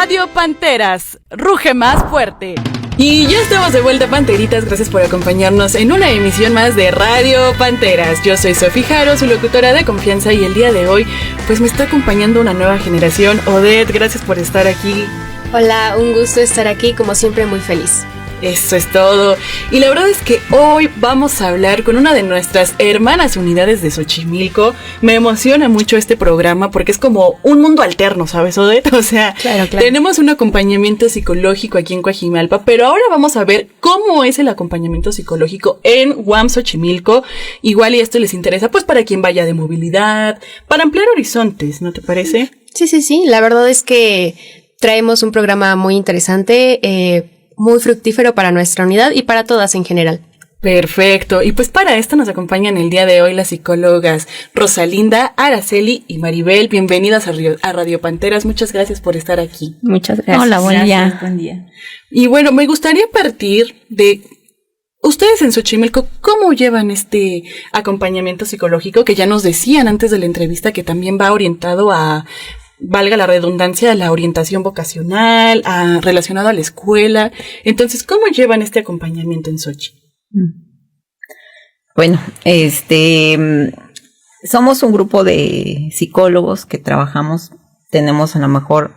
Radio Panteras, ruge más fuerte. Y ya estamos de vuelta, Panteritas. Gracias por acompañarnos en una emisión más de Radio Panteras. Yo soy Sofi Jaro, su locutora de confianza, y el día de hoy pues me está acompañando una nueva generación. Odette, gracias por estar aquí. Hola, un gusto estar aquí, como siempre muy feliz. Eso es todo. Y la verdad es que hoy vamos a hablar con una de nuestras hermanas unidades de Xochimilco. Me emociona mucho este programa porque es como un mundo alterno, ¿sabes, Odette? O sea, claro. Tenemos un acompañamiento psicológico aquí en Coajimalpa, pero ahora vamos a ver cómo es el acompañamiento psicológico en UAM Xochimilco. Igual y esto les interesa pues para quien vaya de movilidad, para ampliar horizontes, ¿no te parece? Sí. La verdad es que traemos un programa muy interesante, muy fructífero para nuestra unidad y para todas en general. Perfecto. Y pues para esto nos acompañan el día de hoy las psicólogas Rosalinda, Araceli y Maribel. Bienvenidas a Radio Panteras. Muchas gracias por estar aquí. Muchas gracias. Hola, buen día. Y bueno, me gustaría partir de ustedes en Xochimilco. ¿Cómo llevan este acompañamiento psicológico que ya nos decían antes de la entrevista que también va orientado a, valga la redundancia, la orientación vocacional, relacionado a la escuela? Entonces, ¿cómo llevan este acompañamiento en Xochi? Bueno, somos un grupo de psicólogos que trabajamos, tenemos a lo mejor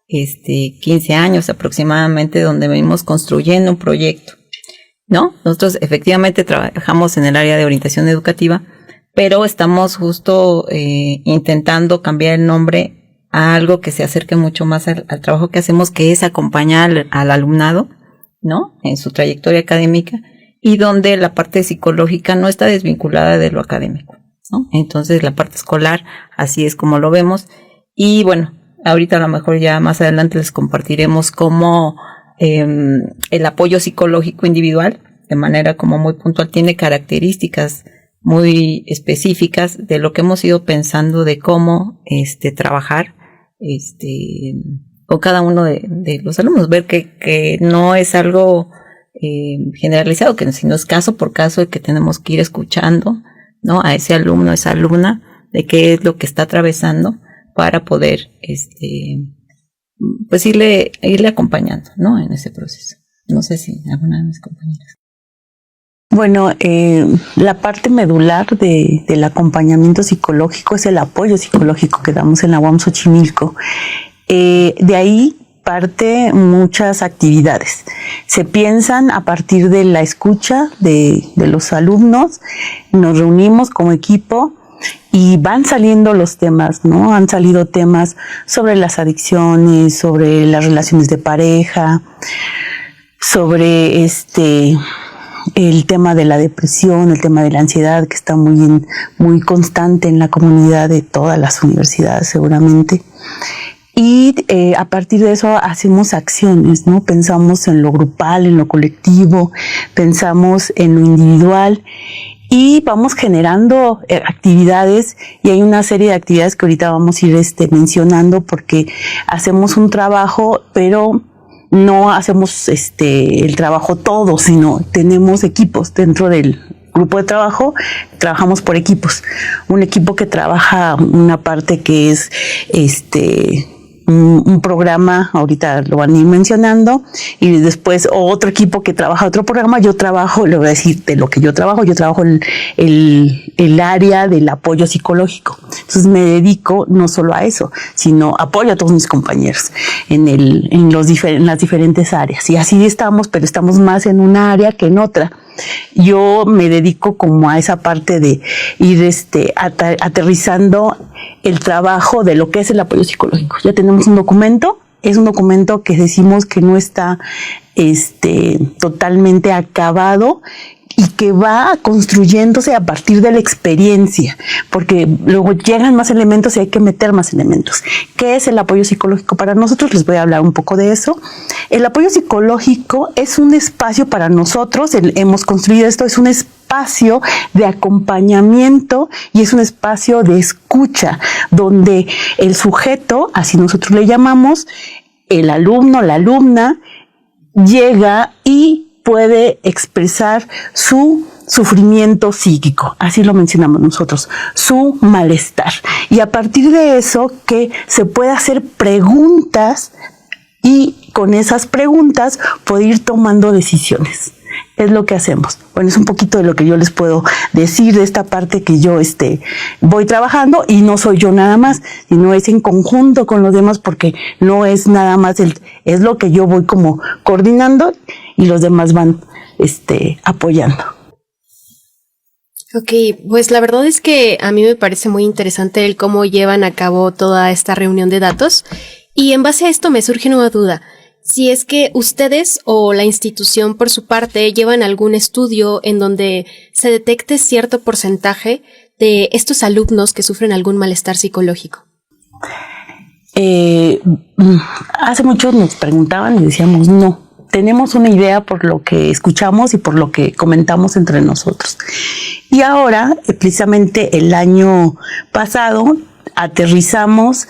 15 años aproximadamente, donde venimos construyendo un proyecto, ¿no? Nosotros efectivamente trabajamos en el área de orientación educativa, pero estamos justo intentando cambiar el nombre a algo que se acerque mucho más al trabajo que hacemos, que es acompañar al alumnado, ¿no? En su trayectoria académica, y donde la parte psicológica no está desvinculada de lo académico, ¿no? Entonces la parte escolar, así es como lo vemos. Y bueno, ahorita a lo mejor ya más adelante les compartiremos cómo el apoyo psicológico individual, de manera como muy puntual, tiene características muy específicas de lo que hemos ido pensando de cómo trabajar con cada uno de los alumnos, ver que no es algo generalizado, que sino es caso por caso, de que tenemos que ir escuchando, ¿no? A ese alumno, a esa alumna, de qué es lo que está atravesando para poder pues irle acompañando, ¿no? En ese proceso. No sé si alguna de mis compañeras. Bueno, la parte medular del acompañamiento psicológico es el apoyo psicológico que damos en la UAM Xochimilco. De ahí parte muchas actividades. Se piensan a partir de la escucha de los alumnos, nos reunimos como equipo y van saliendo los temas, ¿no? Han salido temas sobre las adicciones, sobre las relaciones de pareja, sobre el tema de la depresión, el tema de la ansiedad, que está muy constante en la comunidad de todas las universidades seguramente. Y a partir de eso hacemos acciones, ¿no? Pensamos en lo grupal, en lo colectivo, pensamos en lo individual y vamos generando actividades, y hay una serie de actividades que ahorita vamos a ir mencionando, porque hacemos un trabajo, pero no hacemos el trabajo todo, sino tenemos equipos dentro del grupo de trabajo. Trabajamos por equipos. Un equipo que trabaja una parte que es un programa, ahorita lo van a ir mencionando, y después otro equipo que trabaja otro programa. Yo trabajo, le voy a decir de lo que yo trabajo el área del apoyo psicológico. Entonces me dedico no solo a eso, sino apoyo a todos mis compañeros en las diferentes áreas. Y así estamos, pero estamos más en una área que en otra. Yo me dedico como a esa parte de ir aterrizando el trabajo de lo que es el apoyo psicológico. Ya tenemos un documento, es un documento que decimos que no está totalmente acabado, y que va construyéndose a partir de la experiencia, porque luego llegan más elementos y hay que meter más elementos. ¿Qué es el apoyo psicológico para nosotros? Les voy a hablar un poco de eso. El apoyo psicológico es un espacio para nosotros, hemos construido esto, es un espacio de acompañamiento y es un espacio de escucha, donde el sujeto, así nosotros le llamamos, el alumno, la alumna, llega y puede expresar su sufrimiento psíquico, así lo mencionamos nosotros, su malestar. Y a partir de eso, que se puede hacer preguntas y con esas preguntas poder ir tomando decisiones. Es lo que hacemos. Bueno, es un poquito de lo que yo les puedo decir de esta parte que yo voy trabajando, y no soy yo nada más, sino es en conjunto con los demás, porque no es nada más es lo que yo voy como coordinando y los demás van apoyando. Ok, pues la verdad es que a mí me parece muy interesante el cómo llevan a cabo toda esta reunión de datos, y en base a esto me surge una duda. Si es que ustedes o la institución por su parte llevan algún estudio en donde se detecte cierto porcentaje de estos alumnos que sufren algún malestar psicológico. Hace muchos nos preguntaban y decíamos no. Tenemos una idea por lo que escuchamos y por lo que comentamos entre nosotros. Y ahora, precisamente el año pasado, aterrizamos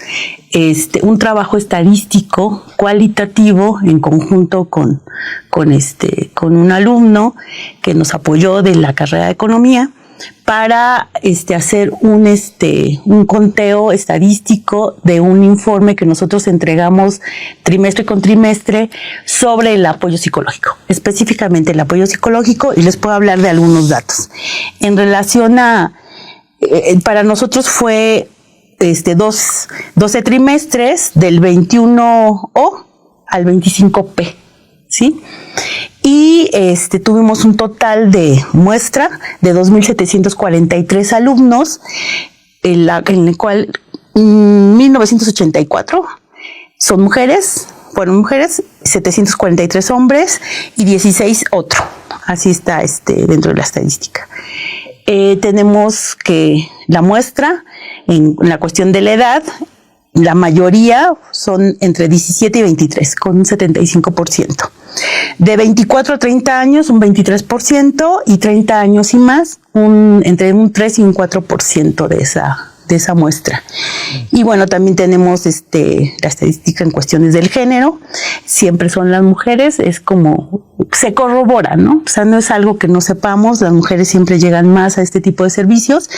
un trabajo estadístico cualitativo en conjunto con un alumno que nos apoyó de la carrera de economía para hacer un conteo estadístico de un informe que nosotros entregamos trimestre con trimestre sobre el apoyo psicológico, específicamente el apoyo psicológico, y les puedo hablar de algunos datos. En relación a, para nosotros fue 12 trimestres del 21O al 25P, ¿sí? Y tuvimos un total de muestra de 2,743 alumnos, en el cual 1,984 fueron mujeres, 743 hombres y 16 otro. Así está dentro de la estadística. Tenemos que la muestra, en la cuestión de la edad, la mayoría son entre 17 y 23, con un 75%. De 24 a 30 años, un 23%, y 30 años y más, entre un 3 y un 4% de esa muestra. Y bueno, también tenemos la estadística en cuestiones del género. Siempre son las mujeres, es como se corrobora, ¿no? O sea, no es algo que no sepamos, las mujeres siempre llegan más a este tipo de servicios,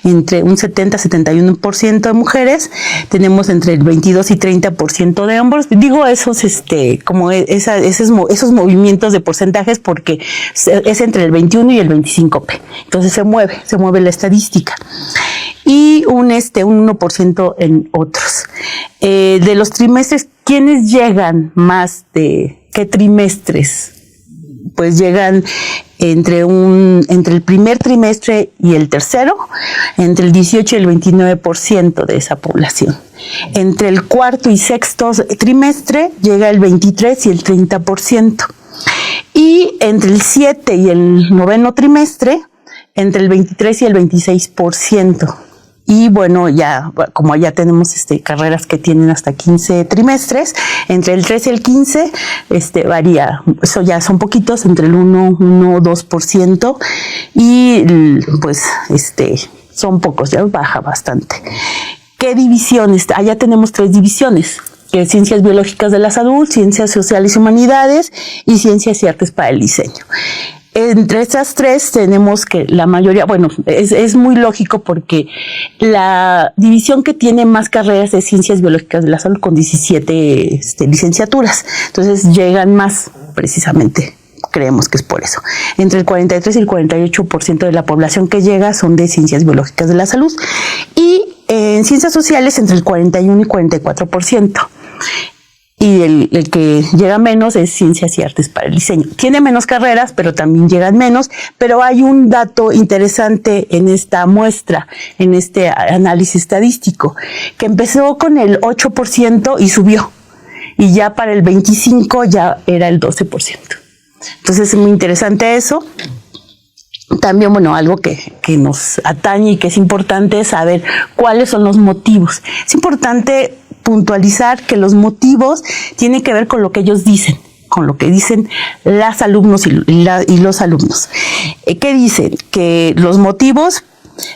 entre un 70-71% de mujeres, tenemos entre el 22 y 30% de hombres. Digo esos, esos movimientos de porcentajes porque es entre el 21 y el 25P. Entonces se mueve la estadística. Y un 1% en otros. De los trimestres, ¿quiénes llegan más de qué trimestres? Pues llegan entre el primer trimestre y el tercero, entre el 18 y el 29% de esa población. Entre el cuarto y sexto trimestre llega el 23 y el 30%. Y entre el 7 y el noveno trimestre, entre el 23 y el 26%. Y bueno, como ya tenemos carreras que tienen hasta 15 trimestres, entre el 3 y el 15 varía. Eso ya son poquitos, entre el 1 o 2%, y pues son pocos, ya baja bastante. ¿Qué divisiones? Allá tenemos 3 divisiones: Ciencias Biológicas de la Salud, Ciencias Sociales y Humanidades y Ciencias y Artes para el Diseño. Entre estas 3 tenemos que la mayoría, es muy lógico porque la división que tiene más carreras es Ciencias Biológicas de la Salud, con 17 licenciaturas. Entonces llegan más, precisamente, creemos que es por eso. Entre el 43 y el 48% de la población que llega son de Ciencias Biológicas de la Salud. Y en Ciencias Sociales entre el 41 y 44%. Y el que llega menos es Ciencias y Artes para el Diseño. Tiene menos carreras, pero también llegan menos. Pero hay un dato interesante en esta muestra, en este análisis estadístico, que empezó con el 8% y subió. Y ya para el 25 ya era el 12%. Entonces es muy interesante eso. También, algo que nos atañe y que es importante es saber cuáles son los motivos. Es importante puntualizar que los motivos tienen que ver con lo que ellos dicen, con lo que dicen las alumnos y los alumnos. ¿Qué dicen? Que los motivos,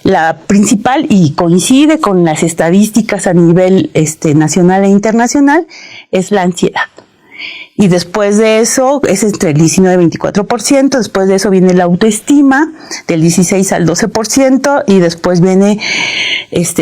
la principal, y coincide con las estadísticas a nivel nacional e internacional, es la ansiedad. Y después de eso es entre el 19 y 24%, después de eso viene la autoestima del 16 al 12%, y después viene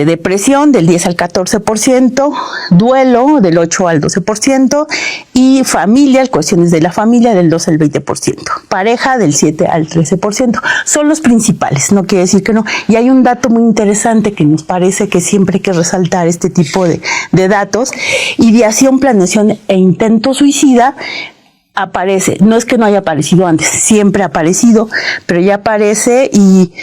depresión del 10 al 14%, duelo del 8 al 12% y familia, cuestiones de la familia del 12 al 20%, pareja del 7 al 13%. Son los principales, no quiere decir que no. Y hay un dato muy interesante que nos parece que siempre hay que resaltar este tipo de datos. Ideación, planeación e intento suicida aparece, no es que no haya aparecido antes, siempre ha aparecido, pero ya aparece y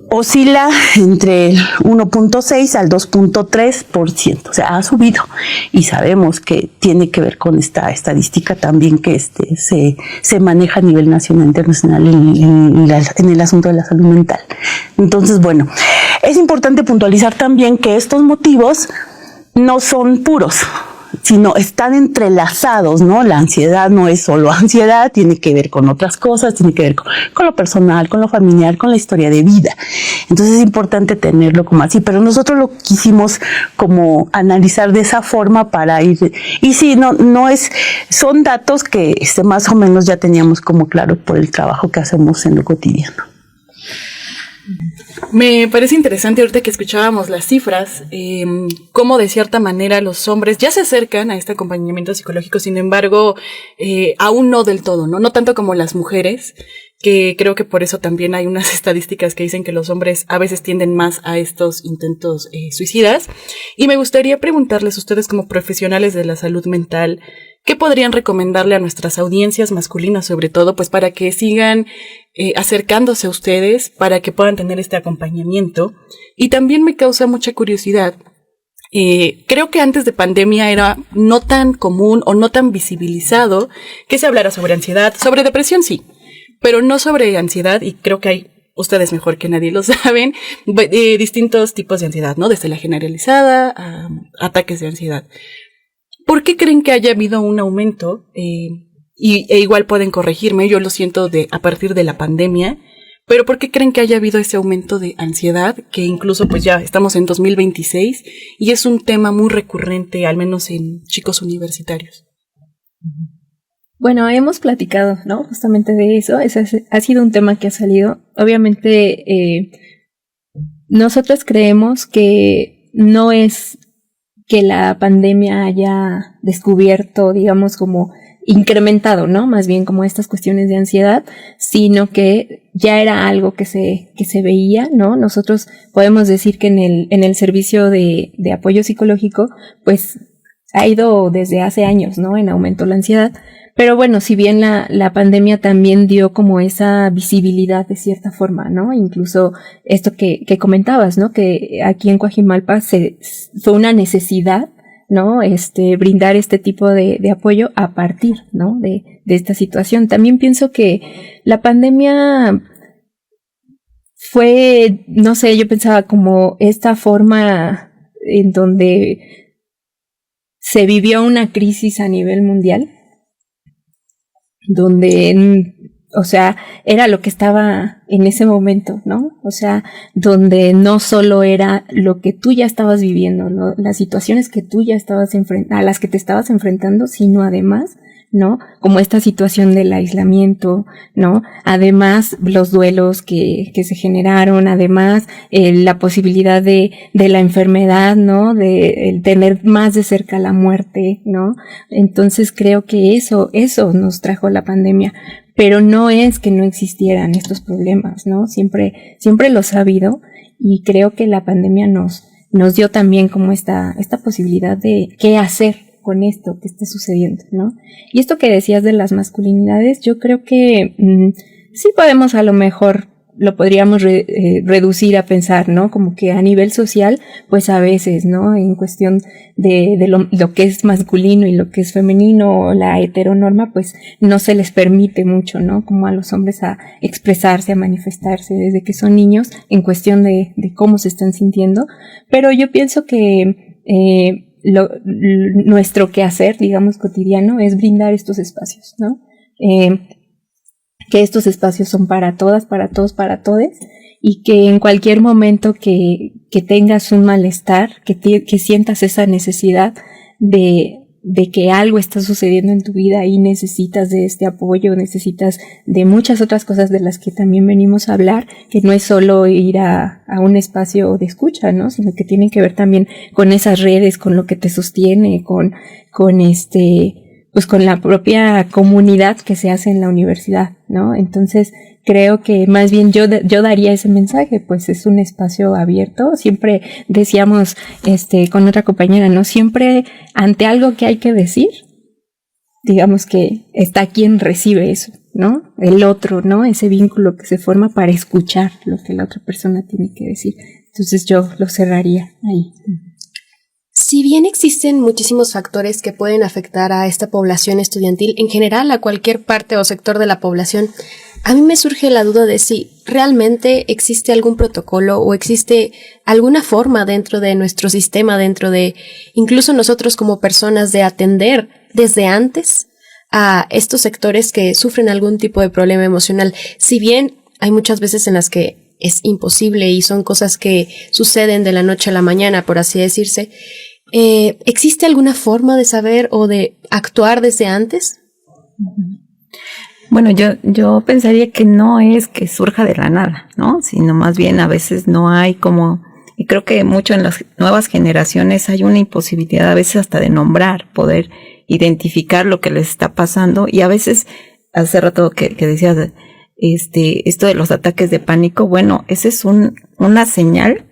oscila entre el 1.6 al 2.3%, o sea, ha subido y sabemos que tiene que ver con esta estadística también que se maneja a nivel nacional e internacional en el asunto de la salud mental. Entonces, bueno, es importante puntualizar también que estos motivos no son puros, sino están entrelazados, ¿no? La ansiedad no es solo ansiedad, tiene que ver con otras cosas, tiene que ver con lo personal, con lo familiar, con la historia de vida. Entonces es importante tenerlo como así, pero nosotros lo quisimos como analizar de esa forma para ir, y sí, no es, son datos que más o menos ya teníamos como claro por el trabajo que hacemos en lo cotidiano. Me parece interesante ahorita que escuchábamos las cifras, cómo de cierta manera los hombres ya se acercan a este acompañamiento psicológico, sin embargo, aún no del todo, ¿no? No tanto como las mujeres, que creo que por eso también hay unas estadísticas que dicen que los hombres a veces tienden más a estos intentos suicidas. Y me gustaría preguntarles a ustedes como profesionales de la salud mental, ¿qué podrían recomendarle a nuestras audiencias masculinas, sobre todo, pues para que sigan acercándose a ustedes, para que puedan tener este acompañamiento? Y también me causa mucha curiosidad. Creo que antes de pandemia era no tan común o no tan visibilizado que se hablara sobre ansiedad, sobre depresión sí, pero no sobre ansiedad, y creo que hay, ustedes mejor que nadie lo saben, distintos tipos de ansiedad, ¿no? Desde la generalizada a ataques de ansiedad. ¿Por qué creen que haya habido un aumento? E igual pueden corregirme, yo lo siento a partir de la pandemia, pero ¿por qué creen que haya habido ese aumento de ansiedad? Que incluso pues ya estamos en 2026 y es un tema muy recurrente, al menos en chicos universitarios. Bueno, hemos platicado, ¿no? Justamente de eso. Ese ha sido un tema que ha salido. Obviamente, nosotros creemos que no es que la pandemia haya descubierto, digamos, como incrementado, ¿no? Más bien como estas cuestiones de ansiedad, sino que ya era algo que se veía, ¿no? Nosotros podemos decir que en el servicio de apoyo psicológico, pues ha ido desde hace años, ¿no? En aumento la ansiedad. Pero bueno, si bien la pandemia también dio como esa visibilidad de cierta forma, ¿no? Incluso esto que comentabas, ¿no? Que aquí en Coajimalpa fue una necesidad, ¿no? Brindar este tipo de apoyo a partir, ¿no? De esta situación. También pienso que la pandemia fue, no sé, yo pensaba como esta forma en donde se vivió una crisis a nivel mundial, donde, o sea, era lo que estaba en ese momento, ¿no? O sea, donde no solo era lo que tú ya estabas viviendo, ¿no? Las situaciones que tú ya estabas a las que te estabas enfrentando, sino además, ¿no? Como esta situación del aislamiento, ¿no? Además, los duelos que se generaron, además, la posibilidad de la enfermedad, ¿no? De el tener más de cerca la muerte, ¿no? Entonces creo que eso nos trajo la pandemia. Pero no es que no existieran estos problemas, ¿no? Siempre los ha habido, y creo que la pandemia nos dio también como esta posibilidad de qué hacer con esto que está sucediendo, ¿no? Y esto que decías de las masculinidades, yo creo que sí podemos, a lo mejor lo podríamos reducir a pensar, ¿no? Como que a nivel social, pues a veces, ¿no? En cuestión de lo que es masculino y lo que es femenino, la heteronorma, pues no se les permite mucho, ¿no? Como a los hombres a expresarse, a manifestarse desde que son niños en cuestión de cómo se están sintiendo. Pero yo pienso que nuestro quehacer, digamos, cotidiano es brindar estos espacios, ¿no? Que estos espacios son para todas, para todos, para todes, y que en cualquier momento que tengas un malestar, que sientas esa necesidad de de que algo está sucediendo en tu vida y necesitas de este apoyo, necesitas de muchas otras cosas de las que también venimos a hablar, que no es solo ir a un espacio de escucha, ¿no? Sino que tiene que ver también con esas redes, con lo que te sostiene, con la propia comunidad que se hace en la universidad, ¿no? Entonces, creo que más bien yo daría ese mensaje, pues es un espacio abierto. Siempre decíamos, con otra compañera, ¿no? Siempre ante algo que hay que decir, digamos que está quien recibe eso, ¿no? El otro, ¿no? Ese vínculo que se forma para escuchar lo que la otra persona tiene que decir. Entonces yo lo cerraría ahí. Si bien existen muchísimos factores que pueden afectar a esta población estudiantil, en general a cualquier parte o sector de la población, a mí me surge la duda de si realmente existe algún protocolo o existe alguna forma dentro de nuestro sistema, dentro de incluso nosotros como personas, de atender desde antes a estos sectores que sufren algún tipo de problema emocional. Si bien hay muchas veces en las que es imposible y son cosas que suceden de la noche a la mañana, por así decirse, ¿existe alguna forma de saber o de actuar desde antes? Bueno, yo pensaría que no es que surja de la nada, ¿no? Sino más bien a veces no hay como, y creo que mucho en las nuevas generaciones hay una imposibilidad a veces hasta de nombrar, poder identificar lo que les está pasando, y a veces, hace rato que decías, esto de los ataques de pánico, bueno, ese es una señal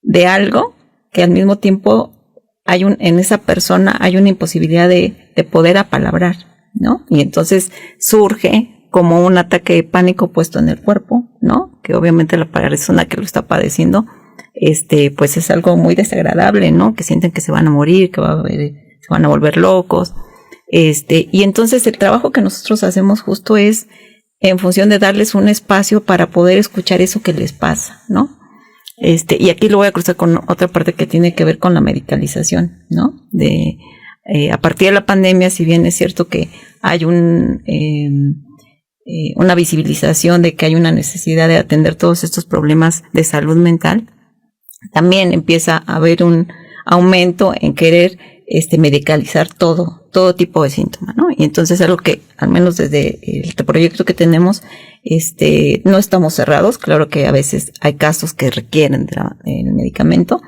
de algo que al mismo tiempo en esa persona hay una imposibilidad de poder apalabrar, ¿no? Y entonces surge como un ataque de pánico puesto en el cuerpo, ¿no? Que obviamente la persona que lo está padeciendo, pues es algo muy desagradable, ¿no? Que sienten que se van a morir, que se van a volver locos, y entonces el trabajo que nosotros hacemos justo es en función de darles un espacio para poder escuchar eso que les pasa, ¿no? Y aquí lo voy a cruzar con otra parte que tiene que ver con la medicalización, ¿no? A partir de la pandemia, si bien es cierto que hay una visibilización de que hay una necesidad de atender todos estos problemas de salud mental, también empieza a haber un aumento en querer medicalizar todo tipo de síntomas, ¿no? Y entonces algo que, al menos desde este proyecto que tenemos, no estamos cerrados. Claro que a veces hay casos que requieren el medicamento,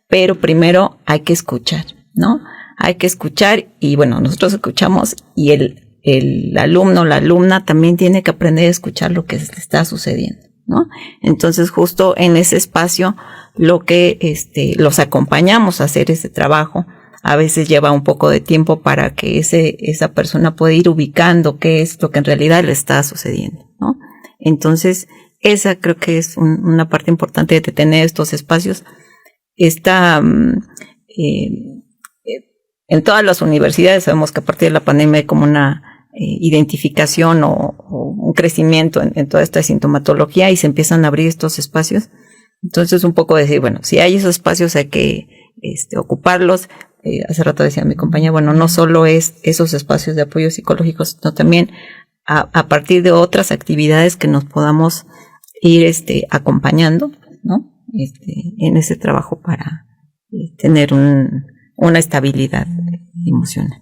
pero primero hay que escuchar, ¿no? Hay que escuchar, y bueno, nosotros escuchamos, y el alumno o la alumna también tiene que aprender a escuchar lo que le está sucediendo, ¿no? Entonces, justo en ese espacio, lo que los acompañamos a hacer ese trabajo. A veces lleva un poco de tiempo para que esa persona pueda ir ubicando qué es lo que en realidad le está sucediendo, ¿no? Entonces, esa creo que es una parte importante de tener estos espacios. En todas las universidades sabemos que a partir de la pandemia hay como una identificación o un crecimiento en toda esta sintomatología, y se empiezan a abrir estos espacios. Entonces, un poco decir, bueno, si hay esos espacios hay que ocuparlos. Hace rato decía mi compañera, bueno, no solo es esos espacios de apoyo psicológico, sino también a partir de otras actividades que nos podamos ir acompañando, ¿no? En ese trabajo para tener una estabilidad emocional.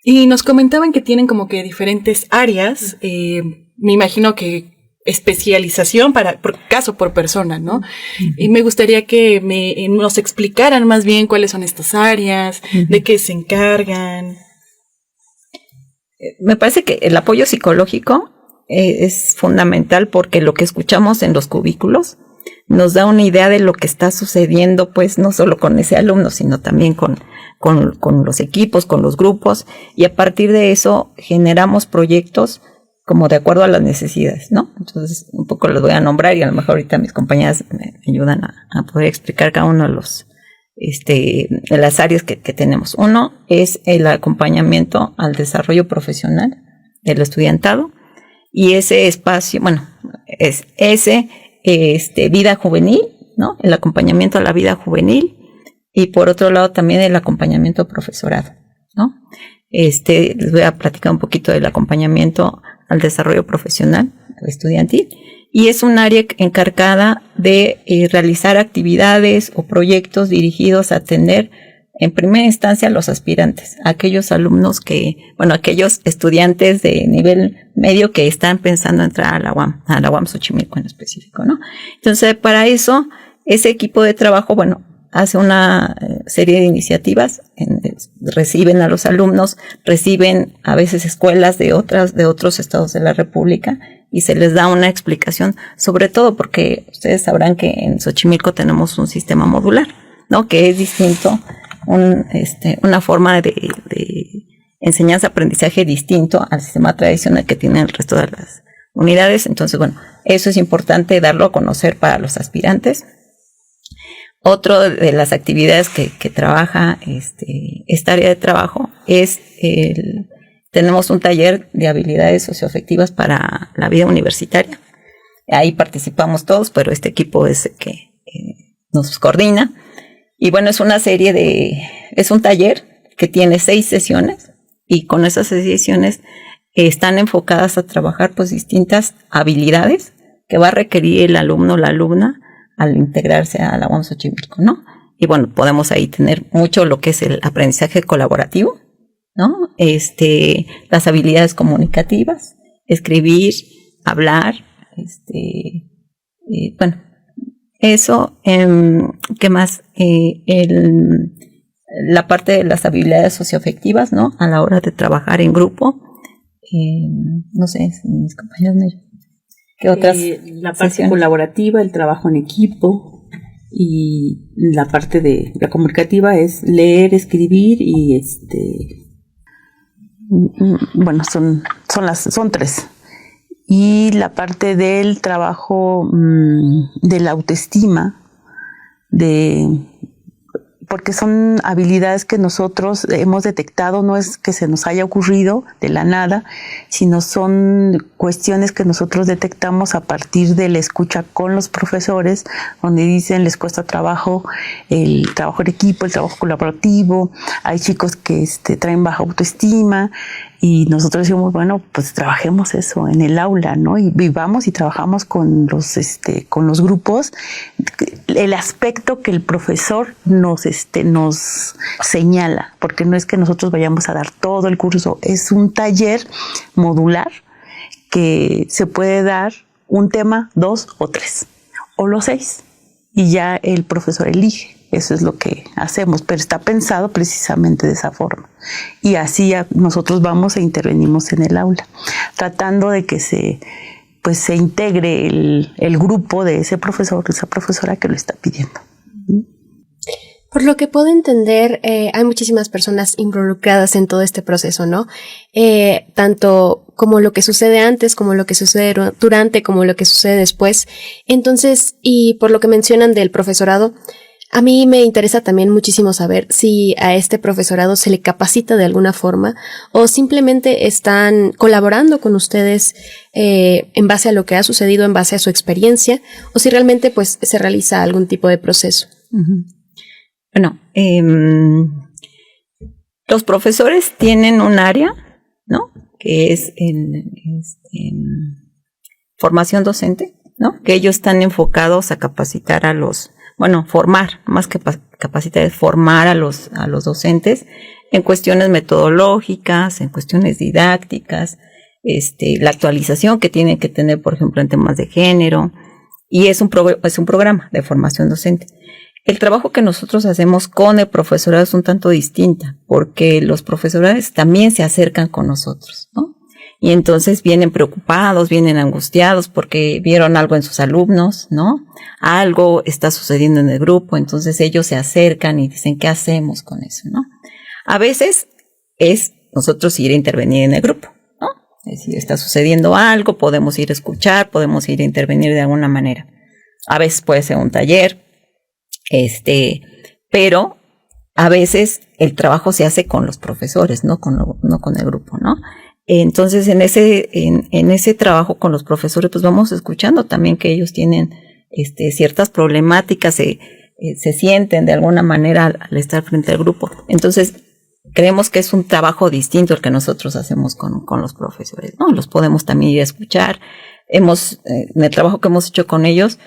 Y nos comentaban que tienen como que diferentes áreas, me imagino que especialización por caso, por persona, ¿no? Uh-huh. Y me gustaría que nos explicaran más bien cuáles son estas áreas, uh-huh, de qué se encargan. Me parece que el apoyo psicológico es fundamental, porque lo que escuchamos en los cubículos nos da una idea de lo que está sucediendo, pues no solo con ese alumno, sino también con los equipos, con los grupos, y a partir de eso generamos proyectos como de acuerdo a las necesidades, ¿no? Entonces, un poco los voy a nombrar, y a lo mejor ahorita mis compañeras me ayudan a poder explicar cada uno de las áreas que tenemos. Uno es el acompañamiento al desarrollo profesional del estudiantado, y ese espacio, bueno, es vida juvenil, ¿no? El acompañamiento a la vida juvenil, y por otro lado también el acompañamiento al profesorado, ¿no? Les voy a platicar un poquito del acompañamiento al desarrollo profesional estudiantil, y es un área encargada de realizar actividades o proyectos dirigidos a atender en primera instancia los aspirantes, aquellos alumnos aquellos estudiantes de nivel medio que están pensando entrar a la UAM Xochimilco en específico, ¿no? Entonces, para eso, ese equipo de trabajo, hace una serie de iniciativas, reciben a los alumnos, reciben a veces escuelas de otros estados de la República y se les da una explicación, sobre todo porque ustedes sabrán que en Xochimilco tenemos un sistema modular, ¿no? Que es distinto, una forma de enseñanza-aprendizaje distinto al sistema tradicional que tiene el resto de las unidades. Entonces, eso es importante darlo a conocer para los aspirantes. Otro de las actividades que trabaja esta área de trabajo es tenemos un taller de habilidades socioafectivas para la vida universitaria. Ahí participamos todos, pero este equipo es el que nos coordina. Y es un taller que tiene 6 sesiones y con esas 6 sesiones están enfocadas a trabajar pues distintas habilidades que va a requerir el alumno o la alumna al integrarse a la UAM Xochimilco, ¿no? Y podemos ahí tener mucho lo que es el aprendizaje colaborativo, ¿no? Las habilidades comunicativas, escribir, hablar, eso, ¿qué más? La parte de las habilidades socioafectivas, ¿no? A la hora de trabajar en grupo, no sé, si mis compañeros me... ¿Qué otras? La parte colaborativa, el trabajo en equipo, y la parte de la comunicativa es leer, escribir y son 3. Y la parte del trabajo de la autoestima, porque son habilidades que nosotros hemos detectado, no es que se nos haya ocurrido de la nada, sino son cuestiones que nosotros detectamos a partir de la escucha con los profesores, donde dicen les cuesta trabajo el trabajo en equipo, el trabajo colaborativo, hay chicos que traen baja autoestima, y nosotros decimos, pues trabajemos eso en el aula, ¿no? Y vivamos y trabajamos con los grupos, el aspecto que el profesor nos señala, porque no es que nosotros vayamos a dar todo el curso, es un taller modular que se puede dar un tema, 2 o 3, o los 6, y ya el profesor elige. Eso es lo que hacemos, pero está pensado precisamente de esa forma. Y así nosotros vamos e intervenimos en el aula, tratando de que se integre el grupo de ese profesor, esa profesora que lo está pidiendo. Por lo que puedo entender, hay muchísimas personas involucradas en todo este proceso, ¿no? Tanto como lo que sucede antes, como lo que sucede durante, como lo que sucede después. Entonces, y por lo que mencionan del profesorado, a mí me interesa también muchísimo saber si a este profesorado se le capacita de alguna forma o simplemente están colaborando con ustedes en base a lo que ha sucedido, en base a su experiencia, o si realmente pues se realiza algún tipo de proceso. Uh-huh. Los profesores tienen un área, ¿no? Que es en formación docente, ¿no? Que ellos están enfocados a capacitar a formar, más que capacitar, es formar a los docentes en cuestiones metodológicas, en cuestiones didácticas, la actualización que tienen que tener, por ejemplo, en temas de género, y es un programa de formación docente. El trabajo que nosotros hacemos con el profesorado es un tanto distinta, porque los profesores también se acercan con nosotros, ¿no? Y entonces vienen preocupados, vienen angustiados porque vieron algo en sus alumnos, ¿no? Algo está sucediendo en el grupo, entonces ellos se acercan y dicen, ¿qué hacemos con eso, no? A veces es nosotros ir a intervenir en el grupo, ¿no? Es decir, está sucediendo algo, podemos ir a escuchar, podemos ir a intervenir de alguna manera. A veces puede ser un taller, pero a veces el trabajo se hace con los profesores, no con el grupo, ¿no? Entonces, en ese trabajo con los profesores, pues vamos escuchando también que ellos tienen ciertas problemáticas, se sienten de alguna manera al estar frente al grupo. Entonces, creemos que es un trabajo distinto el que nosotros hacemos con los profesores, ¿no? Los podemos también ir a escuchar. En el trabajo que hemos hecho con ellos,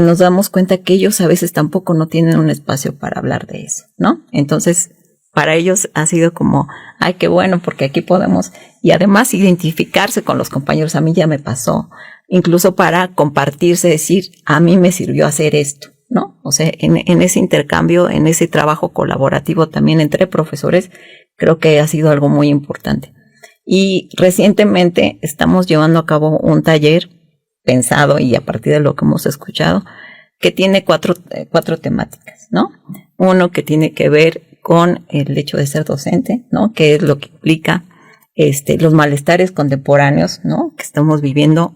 nos damos cuenta que ellos a veces tampoco no tienen un espacio para hablar de eso, ¿no? Entonces, para ellos ha sido como, ay, qué bueno, porque aquí podemos, y además identificarse con los compañeros. A mí ya me pasó, incluso para compartirse, decir, a mí me sirvió hacer esto, ¿no? O sea, en ese intercambio, en ese trabajo colaborativo también entre profesores, creo que ha sido algo muy importante. Y recientemente estamos llevando a cabo un taller pensado, y a partir de lo que hemos escuchado, que tiene cuatro temáticas, ¿no? Uno que tiene que ver con el hecho de ser docente, ¿no? Que es lo que implica los malestares contemporáneos, ¿no? Que estamos viviendo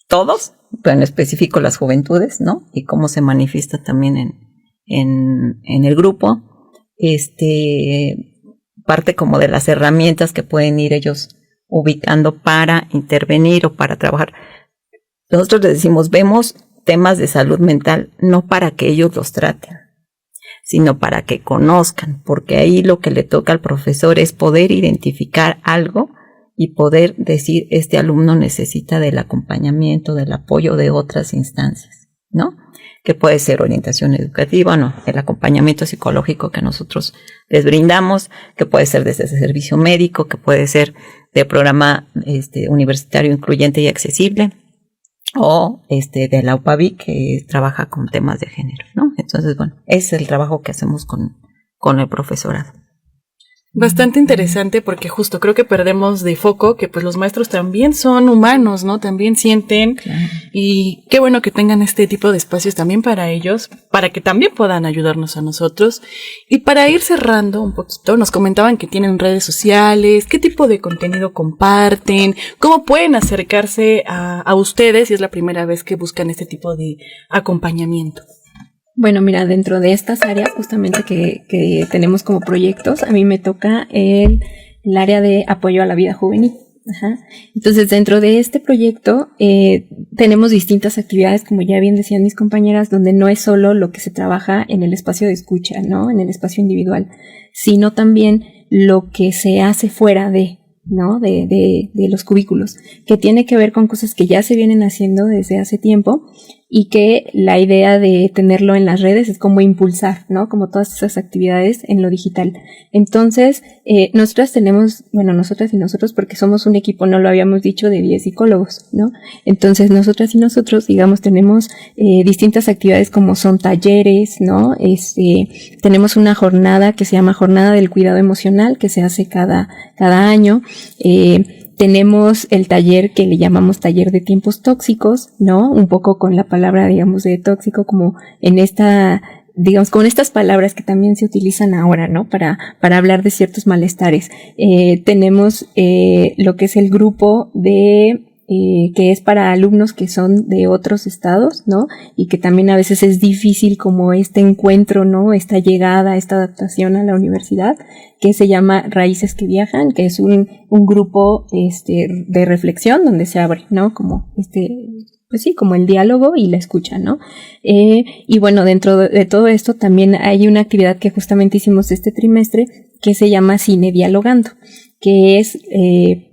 todos, pero en específico las juventudes, ¿no? Y cómo se manifiesta también en el grupo. Parte como de las herramientas que pueden ir ellos ubicando para intervenir o para trabajar. Nosotros les decimos, vemos temas de salud mental no para que ellos los traten, sino para que conozcan, porque ahí lo que le toca al profesor es poder identificar algo y poder decir, este alumno necesita del acompañamiento, del apoyo de otras instancias, ¿no? Que puede ser orientación educativa, no, el acompañamiento psicológico que nosotros les brindamos, que puede ser desde el servicio médico, que puede ser de programa universitario incluyente y accesible, o de la UPAVI, que trabaja con temas de género, ¿no? Entonces, bueno, ese es el trabajo que hacemos con el profesorado. Bastante interesante, porque justo creo que perdemos de foco que pues los maestros también son humanos, ¿no? También sienten, claro. Y qué bueno que tengan este tipo de espacios también para ellos, para que también puedan ayudarnos a nosotros. Y para ir cerrando un poquito, nos comentaban que tienen redes sociales, qué tipo de contenido comparten, cómo pueden acercarse a ustedes si es la primera vez que buscan este tipo de acompañamiento. Bueno, mira, dentro de estas áreas justamente que tenemos como proyectos, a mí me toca el área de apoyo a la vida juvenil. Ajá. Entonces, dentro de este proyecto tenemos distintas actividades, como ya bien decían mis compañeras, donde no es solo lo que se trabaja en el espacio de escucha, ¿no? En el espacio individual, sino también lo que se hace fuera ¿no? De los cubículos, que tiene que ver con cosas que ya se vienen haciendo desde hace tiempo, y que la idea de tenerlo en las redes es como impulsar, ¿no? Como todas esas actividades en lo digital. Entonces, nosotras y nosotros, porque somos un equipo, no lo habíamos dicho, de 10 psicólogos, ¿no? Entonces, nosotras y nosotros, digamos, tenemos distintas actividades como son talleres, ¿no? Tenemos una jornada que se llama Jornada del Cuidado Emocional, que se hace cada año. Tenemos el taller que le llamamos taller de tiempos tóxicos, ¿no? Un poco con la palabra, digamos, de tóxico, como en digamos, con estas palabras que también se utilizan ahora, ¿no? Para hablar de ciertos malestares. Tenemos lo que es el grupo que es para alumnos que son de otros estados, ¿no? Y que también a veces es difícil como este encuentro, ¿no? Esta llegada, esta adaptación a la universidad, que se llama Raíces que Viajan, que es un grupo de reflexión donde se abre, ¿no? Como pues sí, como el diálogo y la escucha, ¿no? Y bueno, dentro de todo esto también hay una actividad que justamente hicimos este trimestre que se llama Cine Dialogando, que es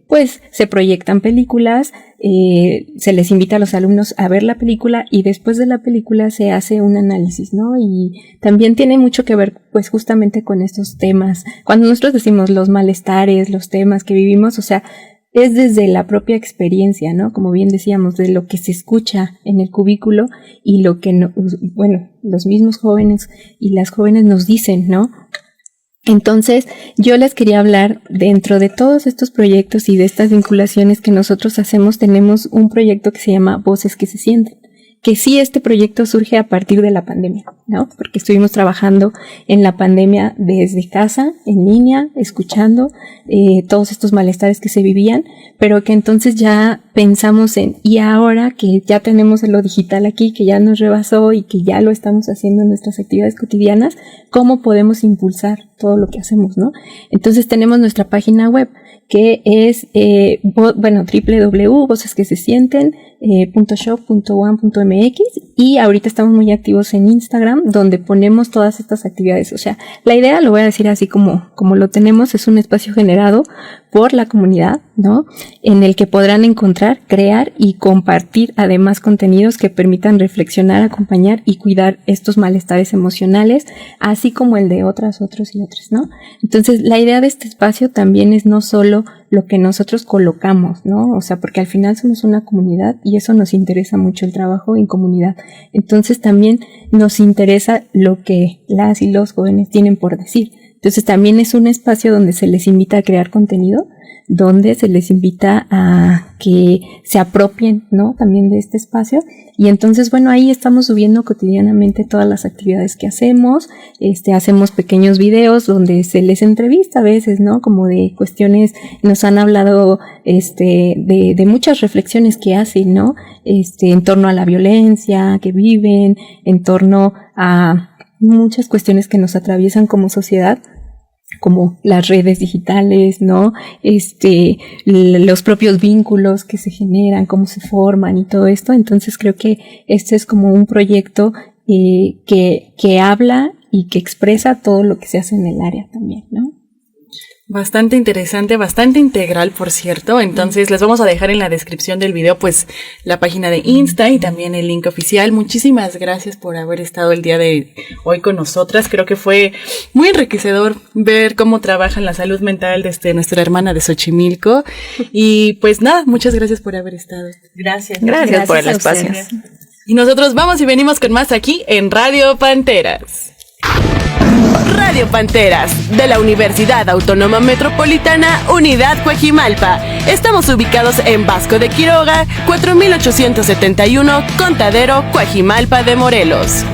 pues se proyectan películas, se les invita a los alumnos a ver la película y después de la película se hace un análisis, ¿no? Y también tiene mucho que ver pues justamente con estos temas. Cuando nosotros decimos los malestares, los temas que vivimos, o sea, es desde la propia experiencia, ¿no? Como bien decíamos, de lo que se escucha en el cubículo y lo que los mismos jóvenes y las jóvenes nos dicen, ¿no? Entonces, yo les quería hablar, dentro de todos estos proyectos y de estas vinculaciones que nosotros hacemos, tenemos un proyecto que se llama Voces que se sienten, que sí, este proyecto surge a partir de la pandemia, ¿no? Porque estuvimos trabajando en la pandemia desde casa, en línea, escuchando todos estos malestares que se vivían, pero que entonces ya pensamos y ahora que ya tenemos lo digital aquí, que ya nos rebasó y que ya lo estamos haciendo en nuestras actividades cotidianas, ¿cómo podemos impulsar todo lo que hacemos, ¿no? Entonces tenemos nuestra página web, que es www.vocesquesesienten.shop.one.mx, y ahorita estamos muy activos en Instagram, donde ponemos todas estas actividades. O sea, la idea, lo voy a decir así como lo tenemos, es un espacio generado por la comunidad, ¿no? En el que podrán encontrar, crear y compartir además contenidos que permitan reflexionar, acompañar y cuidar estos malestares emocionales, así como el de otros y otras, ¿no? Entonces, la idea de este espacio también es no solo lo que nosotros colocamos, ¿no? O sea, porque al final somos una comunidad y eso nos interesa mucho, el trabajo en comunidad. Entonces, también nos interesa lo que las y los jóvenes tienen por decir. Entonces también es un espacio donde se les invita a crear contenido, donde se les invita a que se apropien, ¿no? También de este espacio. Y entonces, bueno, ahí estamos subiendo cotidianamente todas las actividades que hacemos. Hacemos pequeños videos donde se les entrevista a veces, ¿no? Como de cuestiones, nos han hablado, de muchas reflexiones que hacen, ¿no? En torno a la violencia que viven, en torno a muchas cuestiones que nos atraviesan como sociedad, como las redes digitales, ¿no? Los propios vínculos que se generan, cómo se forman y todo esto. Entonces creo que este es como un proyecto que habla y que expresa todo lo que se hace en el área también, ¿no? Bastante interesante, bastante integral, por cierto. Entonces les vamos a dejar en la descripción del video pues la página de Insta y también el link oficial. Muchísimas gracias por haber estado el día de hoy con nosotras. Creo que fue muy enriquecedor ver cómo trabajan la salud mental desde nuestra hermana de Xochimilco. Y pues nada, muchas gracias por haber estado. Gracias por el espacio. Y nosotros vamos y venimos con más aquí en Radio Panteras. Radio Panteras, de la Universidad Autónoma Metropolitana, Unidad Coajimalpa. Estamos ubicados en Vasco de Quiroga, 4871, Contadero, Coajimalpa de Morelos.